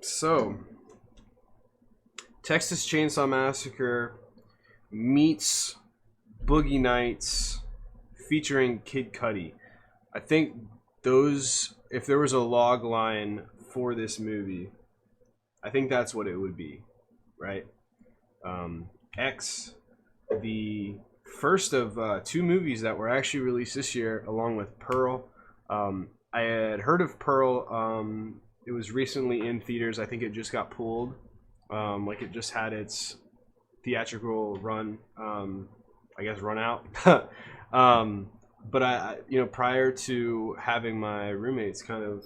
So, Texas Chainsaw Massacre meets Boogie Nights featuring Kid Cudi. I think those, if there was a log line for this movie, I think that's what it would be, right? X, the first of two movies that were actually released this year, along with Pearl. I had heard of Pearl. It was recently in theaters. I think it just got pulled. Like it just had its theatrical run. I guess run out. But prior to having my roommates kind of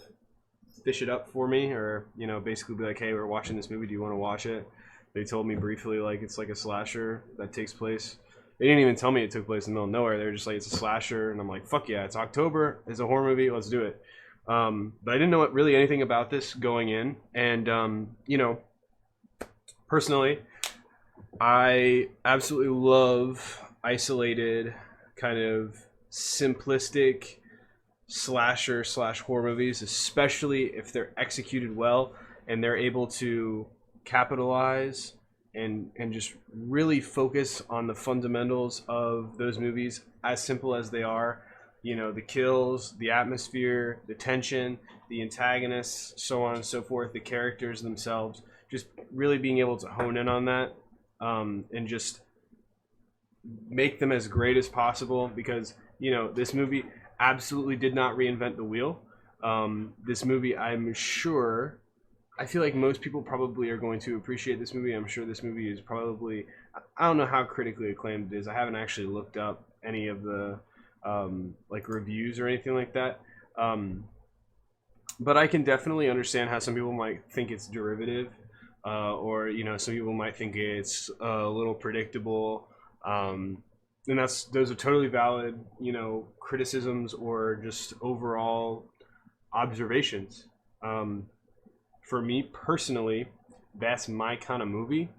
fish it up for me, or basically be like, "Hey, we're watching this movie. Do you want to watch it?" They told me briefly like it's like a slasher that takes place. They didn't even tell me it took place in the middle of nowhere. They were just like, it's a slasher, and I'm like, fuck yeah, it's October, it's a horror movie, let's do it. But I didn't know really anything about this going in, and personally, I absolutely love isolated, kind of simplistic slasher slash horror movies, especially if they're executed well and they're able to capitalize and just really focus on the fundamentals of those movies, as simple as they are. The kills, the atmosphere, the tension, the antagonists, so on and so forth, the characters themselves, just really being able to hone in on that, and just make them as great as possible, because this movie absolutely did not reinvent the wheel. This movie, I feel like most people probably are going to appreciate this movie. I'm sure this movie is probably, I don't know how critically acclaimed it is. I haven't actually looked up any of the like reviews or anything like that. But I can definitely understand how some people might think it's derivative, or some people might think it's a little predictable. And those are totally valid, criticisms or just overall observations. For me personally, that's my kind of movie.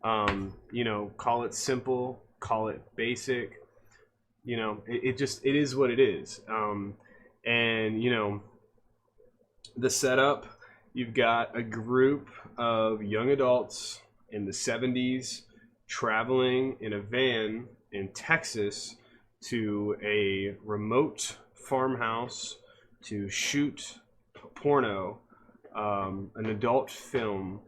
Call it simple, call it basic. It is what it is. And the setup, you've got a group of young adults in the 70s traveling in a van in Texas to a remote farmhouse to shoot porno, an adult film,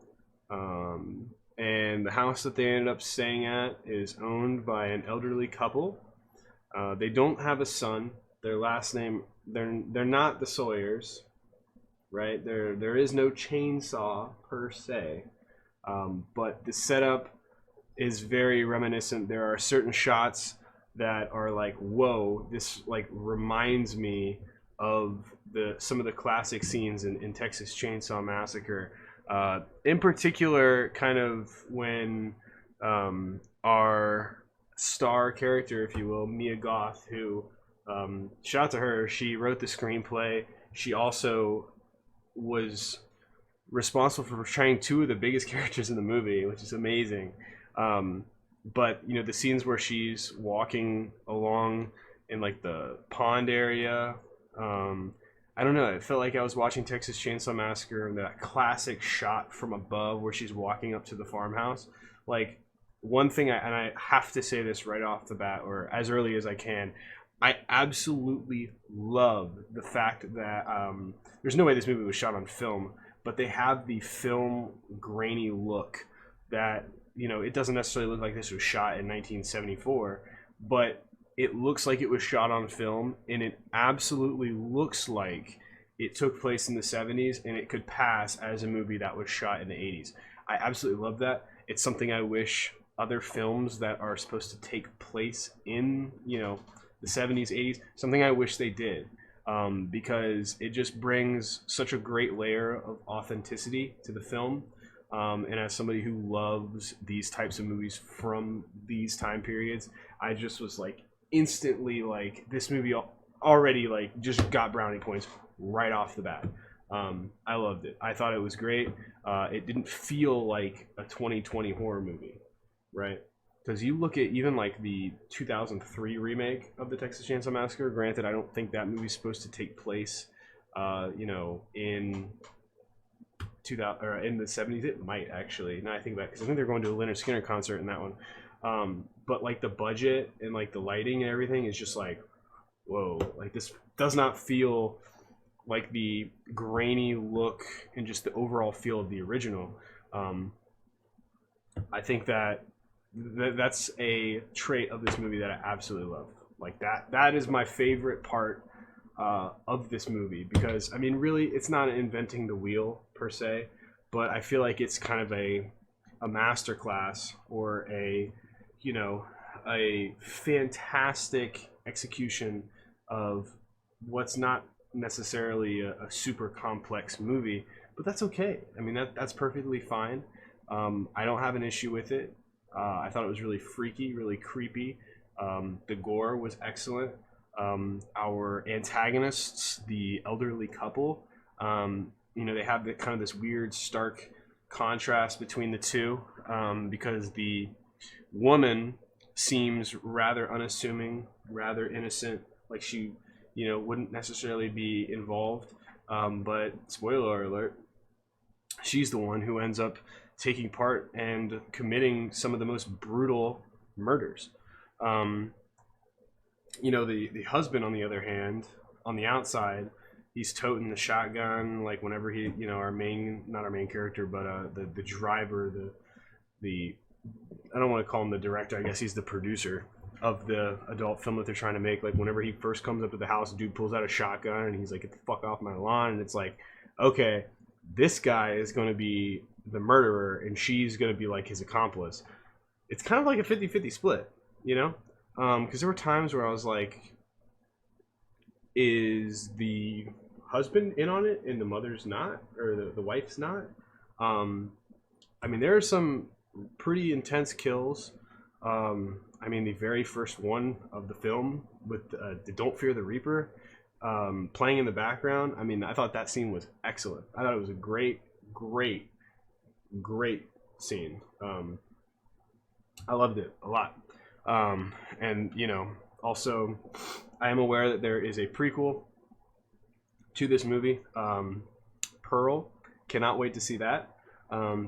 and the house that they ended up staying at is owned by an elderly couple. They don't have a son. Their last name, they're not the Sawyers, right? There is no chainsaw per se, but the setup is very reminiscent. There are certain shots that are like, whoa, this like reminds me of some of the classic scenes in Texas Chainsaw Massacre. In particular, kind of when our star character, if you will, Mia Goth, who, shout out to her, she wrote the screenplay. She also was responsible for portraying two of the biggest characters in the movie, which is amazing. But the scenes where she's walking along in like the pond area, I don't know, it felt like I was watching Texas Chainsaw Massacre, and that classic shot from above where she's walking up to the farmhouse. Like, one thing, and I have to say this right off the bat, or as early as I can, I absolutely love the fact that there's no way this movie was shot on film, but they have the film grainy look that, it doesn't necessarily look like this was shot in 1974, but it looks like it was shot on film, and it absolutely looks like it took place in the 70s, and it could pass as a movie that was shot in the 80s. I absolutely love that. It's something I wish other films that are supposed to take place in, the 70s, 80s, something I wish they did, because it just brings such a great layer of authenticity to the film. And as somebody who loves these types of movies from these time periods, I just was like, instantly like, this movie already like just got brownie points right off the bat. I loved it. I thought it was great. It didn't feel like a 2020 horror movie, right? Because you look at even like the 2003 remake of the Texas Chainsaw Massacre. Granted, I don't think that movie's supposed to take place in 2000 or in the 70s. It might actually. Now I think about it, because I think they're going to a Leonard Skinner concert in that one. But like the budget and like the lighting and everything is just like, whoa! Like this does not feel like the grainy look and just the overall feel of the original. I think that's a trait of this movie that I absolutely love. Like that is my favorite part of this movie, because I mean, really, it's not inventing the wheel per se, but I feel like it's kind of a masterclass, or a fantastic execution of what's not necessarily a super complex movie, but that's okay. I mean, that's perfectly fine. I don't have an issue with it. I thought it was really freaky, really creepy. The gore was excellent. Our antagonists, the elderly couple, they have the kind of this weird, stark contrast between the two, because the woman seems rather unassuming, rather innocent, like she, wouldn't necessarily be involved. But spoiler alert, she's the one who ends up taking part and committing some of the most brutal murders. The husband, on the other hand, on the outside, he's toting the shotgun, like whenever he, not our main character, but the driver, the I don't want to call him the director, I guess he's the producer of the adult film that they're trying to make. Like whenever he first comes up to the house, dude pulls out a shotgun and he's like, "Get the fuck off my lawn!" And it's like, okay, this guy is going to be the murderer and she's going to be like his accomplice. It's kind of like a 50-50 split, because there were times where I was like, is the husband in on it and the mother's not, or the wife's not? I mean, there are some pretty intense kills. I mean, the very first one of the film with the "Don't Fear the Reaper" playing in the background. I mean, I thought that scene was excellent. I thought it was a great scene. I loved it a lot. And also, I am aware that there is a prequel to this movie, Pearl. Cannot wait to see that.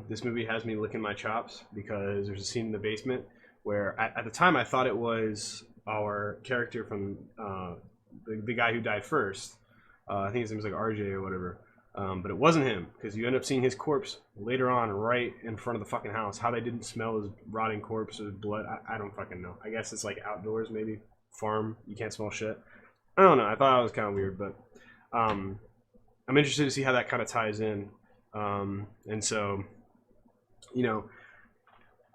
This movie has me licking my chops, because there's a scene in the basement where at the time I thought it was our character from the guy who died first. I think his name was like RJ or whatever. But it wasn't him, because you end up seeing his corpse later on right in front of the fucking house. How they didn't smell his rotting corpse or blood, I don't fucking know. I guess it's like outdoors, maybe. Farm, you can't smell shit. I don't know. I thought it was kind of weird, but I'm interested to see how that kind of ties in. And so,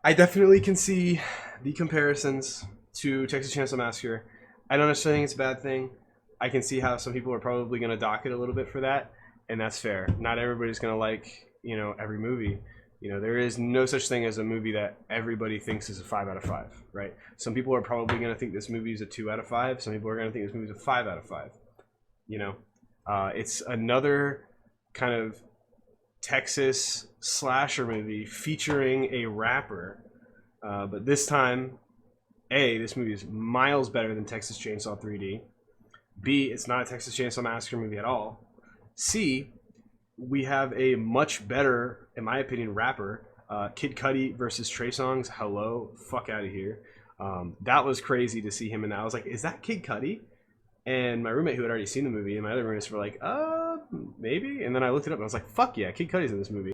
I definitely can see the comparisons to Texas Chainsaw Massacre. I don't necessarily think it's a bad thing. I can see how some people are probably going to dock it a little bit for that, and that's fair. Not everybody's going to like, every movie. There is no such thing as a movie that everybody thinks is a 5 out of 5, right? Some people are probably going to think this movie is a 2 out of 5. Some people are going to think this movie is a 5 out of 5. It's another kind of Texas slasher movie featuring a rapper, but this time, A, this movie is miles better than Texas Chainsaw 3D. B, it's not a Texas Chainsaw Massacre movie at all. C, we have a much better, in my opinion, rapper. Kid Cudi versus Trey Songz. Hello, fuck out of here. That was crazy to see him in that. I was like, is that Kid Cudi? And my roommate, who had already seen the movie, and my other roommates were like, maybe. And then I looked it up and I was like, fuck yeah, Kid Cudi's in this movie.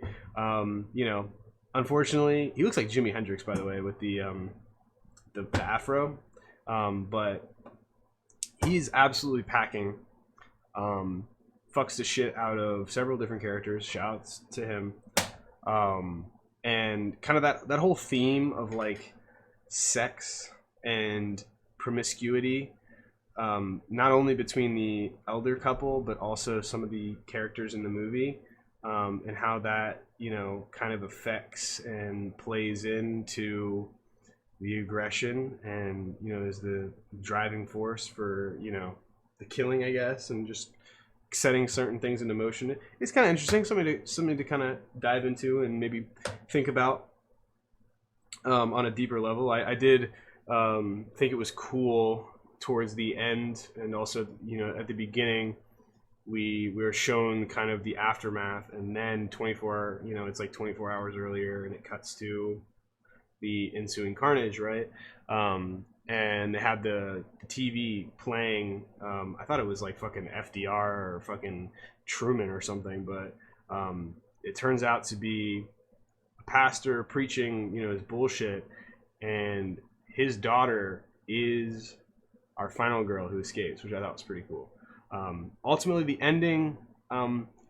Unfortunately, he looks like Jimi Hendrix, by the way, with the afro. But he's absolutely packing. Fucks the shit out of several different characters. Shouts to him. And kind of that whole theme of like sex and promiscuity, not only between the elder couple, but also some of the characters in the movie, and how that, kind of affects and plays into the aggression, and, is the driving force for, the killing, I guess, and just setting certain things into motion. It's kind of interesting, something to kind of dive into and maybe think about on a deeper level. I did think it was cool towards the end, and also at the beginning, we were shown kind of the aftermath, and then 24, you know, it's like 24 hours earlier, and it cuts to the ensuing carnage, right? And they had the TV playing. I thought it was like fucking FDR or fucking Truman or something, but it turns out to be a pastor preaching, you know, his bullshit, and his daughter is our final girl who escapes, which I thought was pretty cool. Ultimately, the ending,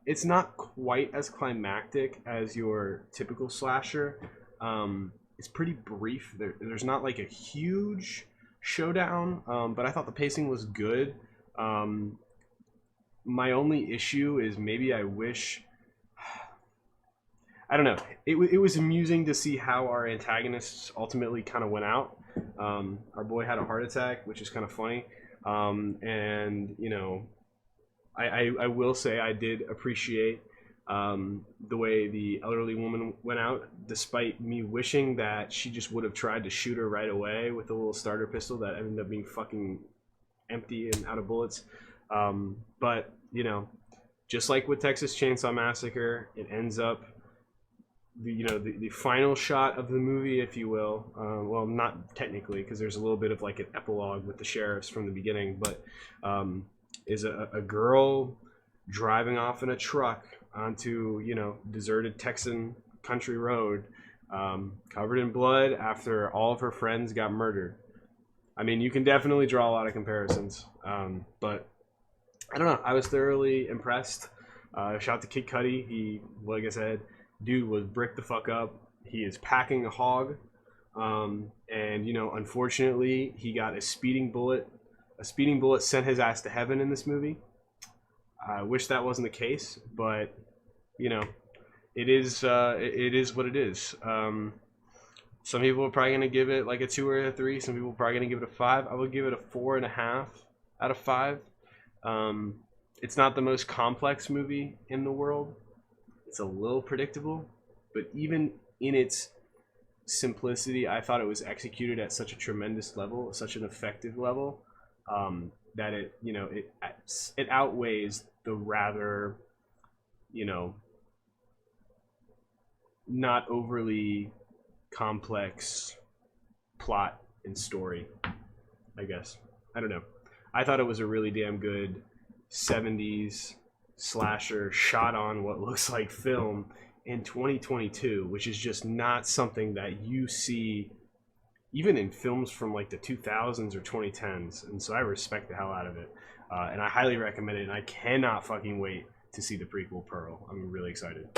it's not quite as climactic as your typical slasher. It's pretty brief. There's not like a huge showdown, but I thought the pacing was good. My only issue is maybe I wish, I don't know. It was amusing to see how our antagonists ultimately kind of went out. Our boy had a heart attack, which is kind of funny. And, you know, I will say I did appreciate the way the elderly woman went out, despite me wishing that she just would have tried to shoot her right away with a little starter pistol that ended up being fucking empty and out of bullets. But, you know, just like with Texas Chainsaw Massacre, it ends up, the final shot of the movie, if you will, well, not technically, because there's a little bit of like an epilogue with the sheriffs from the beginning, but is a girl driving off in a truck onto, you know, deserted Texan country road, covered in blood after all of her friends got murdered. I mean, you can definitely draw a lot of comparisons, but I don't know. I was thoroughly impressed. Shout out to Kid Cudi. He, like I said, dude was bricked the fuck up. He is packing a hog, and you know, unfortunately, he got a speeding bullet. A speeding bullet sent his ass to heaven in this movie. I wish that wasn't the case, but you know, it is what it is. Some people are probably gonna give it like a 2 or a 3. Some people are probably gonna give it a 5. I would give it a 4.5 out of 5. It's not the most complex movie in the world. It's a little predictable, but even in its simplicity, I thought it was executed at such a tremendous level, such an effective level, that it, you know, it outweighs the rather, you know, not overly complex plot and story, I guess. I don't know. I thought it was a really damn good 70s slasher shot on what looks like film in 2022, which is just not something that you see even in films from like the 2000s or 2010s, and so I respect the hell out of it, and I highly recommend it, and I cannot fucking wait to see the prequel Pearl. I'm really excited.